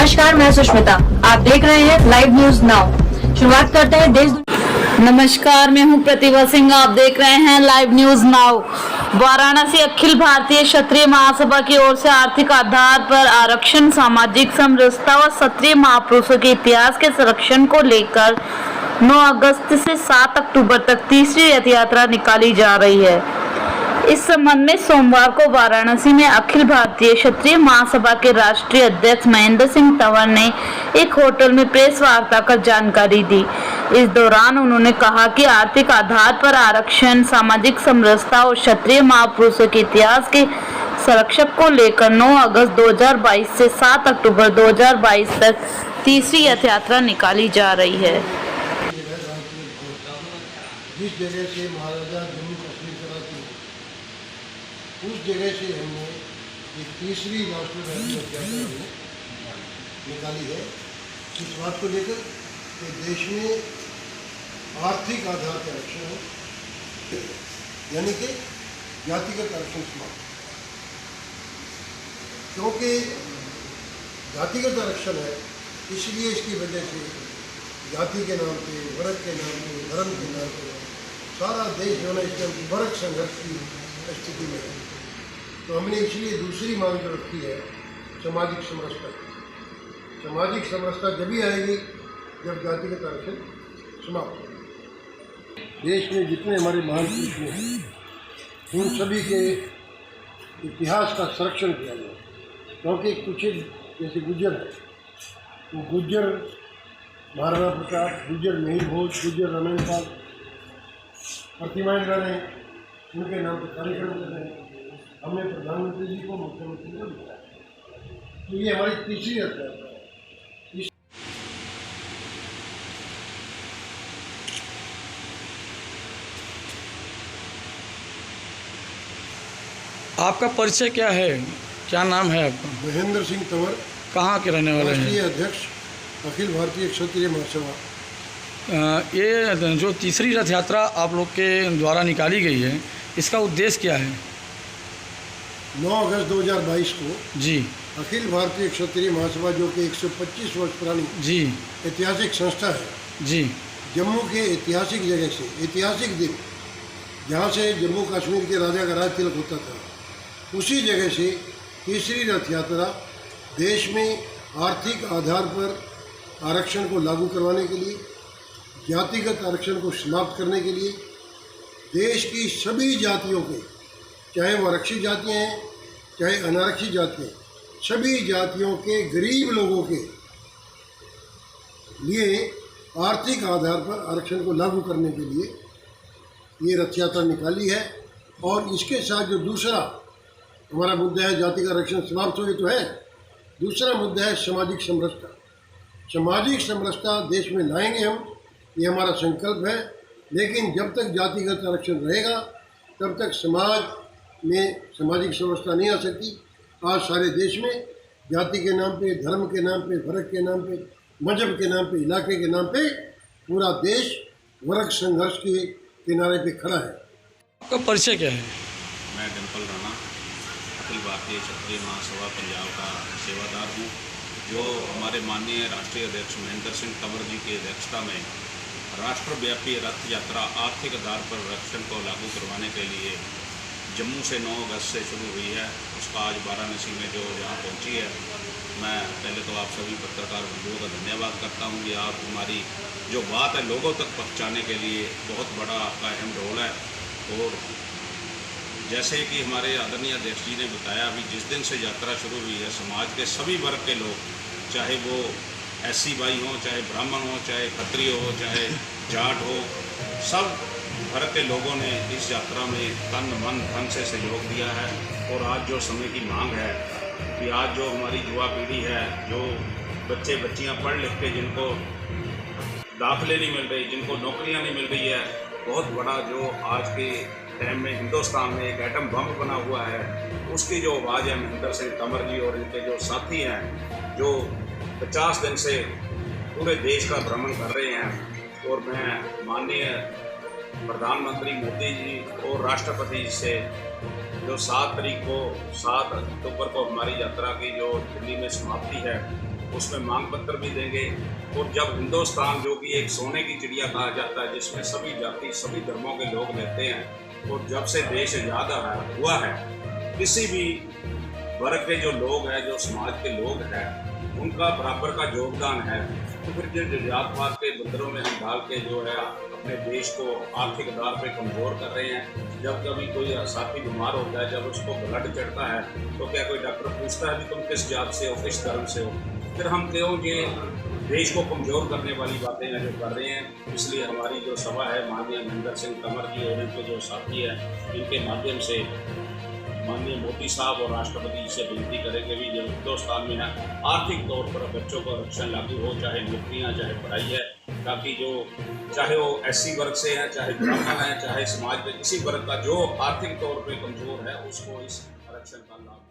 नमस्कार, मैं सुष्मिता। आप देख रहे हैं लाइव न्यूज नाउ। शुरुआत करते हैं देश। नमस्कार, मैं हूं प्रतिभा सिंह। आप देख रहे हैं live news now. Varanasi Akhil Bharatiya क्षत्रिय महासभा की ओर से आर्थिक आधार पर आरक्षण, सामाजिक समरसता व क्षत्रिय महापुरुषों के इतिहास के संरक्षण को लेकर 9 अगस्त से 7 अक्टूबर तक तीसरी रथ यात्रा निकाली जा रही है। इस संबंध में सोमवार को वाराणसी में अखिल भारतीय क्षत्रिय महासभा के राष्ट्रीय अध्यक्ष महेंद्र सिंह तंवर ने एक होटल में प्रेस वार्ता कर जानकारी दी। इस दौरान उन्होंने कहा कि आर्थिक आधार पर आरक्षण, सामाजिक समरसता और क्षत्रिय महापुरुषों के इतिहास के संरक्षण को लेकर 9 अगस्त 2022 से 7 अक्टूबर 2022 तक तीसरी रथ यात्रा निकाली जा रही है। जिस जगह से महाराजा जम्मू कश्मीर करा थी, उस जगह से हमने एक तीसरी राष्ट्रीय यात्रा निकाली है। इस बात को लेकर कि देश में आर्थिक आधार पर आरक्षण हो, यानी कि जातिगत आरक्षण समाप्त। क्योंकि जातिगत आरक्षण है, इसलिए इसकी वजह से जाति के नाम पे, वर्ग के नाम पे, धर्म के नाम पे सारा देश जो है इस टाइम वर्ग संघर्ष की स्थिति में है। तो हमने इसलिए दूसरी मांग जो रखी है सामाजिक समरसता। सामाजिक समरसता जब भी आएगी जब जातिगत आरक्षण समाप्त होगा। देश में जितने हमारे महान पुरुष हैं उन सभी के इतिहास का संरक्षण किया गया, क्योंकि कुछ जैसे गुज्जर है, वो गुज्जर महाराणा प्रताप, गुज्जर मिहिर भोज, गुज्जर रमेन पाल प्रतिमाएं बना रहे हैं, उनके नाम पर कार्यक्रम कर रहे हैं। हमने प्रधानमंत्री जी को, मुख्यमंत्री को लिखा। तो ये हमारी तीसरी यात्रा है। आपका परिचय क्या है, क्या नाम है आपका? महेंद्र सिंह तंवर, कहाँ के रहने वाले हैं? राष्ट्रीय अध्यक्ष अखिल भारतीय क्षत्रिय महासभा। ये जो तीसरी रथ यात्रा आप लोग के द्वारा निकाली गई है, इसका उद्देश्य क्या है? 9 अगस्त 2022 को जी अखिल भारतीय क्षत्रिय महासभा, जो कि 125 वर्ष पुरानी जी ऐतिहासिक संस्था है, जी जम्मू के ऐतिहासिक जगह से, ऐतिहासिक दिन जहाँ से जम्मू कश्मीर के राजा का राज तिलक होता था, उसी जगह से तीसरी रथ यात्रा देश में आर्थिक आधार पर आरक्षण को लागू करवाने के लिए, जातिगत आरक्षण को समाप्त करने के लिए, देश की सभी जातियों के, चाहे वो आरक्षित जातियाँ हैं चाहे अनारक्षित जातियाँ, सभी जातियों के गरीब लोगों के लिए आर्थिक आधार पर आरक्षण को लागू करने के लिए ये रथ यात्रा निकाली है। और इसके साथ जो दूसरा हमारा मुद्दा है, जाति का आरक्षण समाप्त हो, ये तो है। दूसरा मुद्दा है सामाजिक समरसता। सामाजिक समरसता देश में लाएंगे हम, ये हमारा संकल्प है। लेकिन जब तक जातिगत आरक्षण रहेगा तब तक समाज में सामाजिक समरसता नहीं आ सकती। आज सारे देश में जाति के नाम पे, धर्म के नाम पे, वर्ग के नाम पे, मजहब के नाम पे, इलाके के नाम पे पूरा देश वर्ग संघर्ष के किनारे पे खड़ा है। आपका परिचय क्या है? मैं डिम्पल राणा, अखिल भारतीय क्षत्रिय महासभा पंजाब का सेवादार हूँ, जो हमारे माननीय राष्ट्रीय अध्यक्ष महेंद्र सिंह तंवर जी की अध्यक्षता में राष्ट्रव्यापी रथ यात्रा आर्थिक आधार पर आरक्षण को लागू करवाने के लिए जम्मू से 9 अगस्त से शुरू हुई है। उसका आज वाराणसी में जो यहाँ पहुँची है, मैं पहले तो आप सभी पत्रकार बंधुओं का धन्यवाद करता हूँ कि आप हमारी जो बात है लोगों तक पहुँचाने के लिए बहुत बड़ा आपका अहम रोल है। और जैसे कि हमारे आदरणीय अध्यक्ष जी ने बताया, अभी जिस दिन से यात्रा शुरू हुई है, समाज के सभी वर्ग के लोग, चाहे वो SC भाई हों, चाहे ब्राह्मण हो, चाहे क्षत्रिय हो, चाहे जाट हो, सब वर्ग के लोगों ने इस यात्रा में तन मन धन से सहयोग दिया है। और आज जो समय की मांग है कि आज जो हमारी युवा पीढ़ी है, जो बच्चे बच्चियां पढ़ लिख के जिनको दाखिले नहीं मिल रहे, जिनको नौकरियां नहीं मिल रही है, बहुत बड़ा जो आज के टाइम में हिंदुस्तान में एक एटम बम बना हुआ है, उसकी जो आवाज़ है महेंद्र सिंह तंवर जी और इनके जो साथी हैं, जो 50 दिन से पूरे देश का भ्रमण कर रहे हैं। और मैं माननीय प्रधानमंत्री मोदी जी और राष्ट्रपति जी से जो 7 तारीख को 7 अक्टूबर को हमारी यात्रा की जो दिल्ली में समाप्ति है, उसमें मांग पत्र भी देंगे। और जब हिंदुस्तान, जो कि एक सोने की चिड़िया कहा जाता है, जिसमें सभी जाति सभी धर्मों के लोग रहते हैं, और जब से देश आज़ाद हुआ है, किसी भी वर्ग के जो लोग हैं, जो समाज के लोग हैं, उनका बराबर का योगदान है। तो फिर जो जात पात के बंदरों में हम डाल के जो है अपने देश को आर्थिक आधार पे कमज़ोर कर रहे हैं। जब कभी कोई साथी बीमार होता है, जब उसको ब्लड चढ़ता है, तो क्या कोई डॉक्टर पूछता है कि तुम किस जात से हो, किस धर्म से हो? फिर हम क्यों ये देश को कमज़ोर करने वाली बातें हैं जो कर रहे हैं। इसलिए हमारी जो सभा है, माननीय महेंद्र सिंह तंवर जी और इनके जो साथी हैं, इनके माध्यम से माननीय मोदी साहब और राष्ट्रपति जी से विनती करेंगे भी जो हिंदुस्तान में है, आर्थिक तौर पर बच्चों को आरक्षण लागू हो, चाहे नौकरियाँ, चाहे पढ़ाई है, ताकि जो चाहे वो SC वर्ग से है, चाहे ब्राह्मण है, चाहे समाज के किसी वर्ग का जो आर्थिक तौर पर कमज़ोर है, उसको इस आरक्षण का लाभ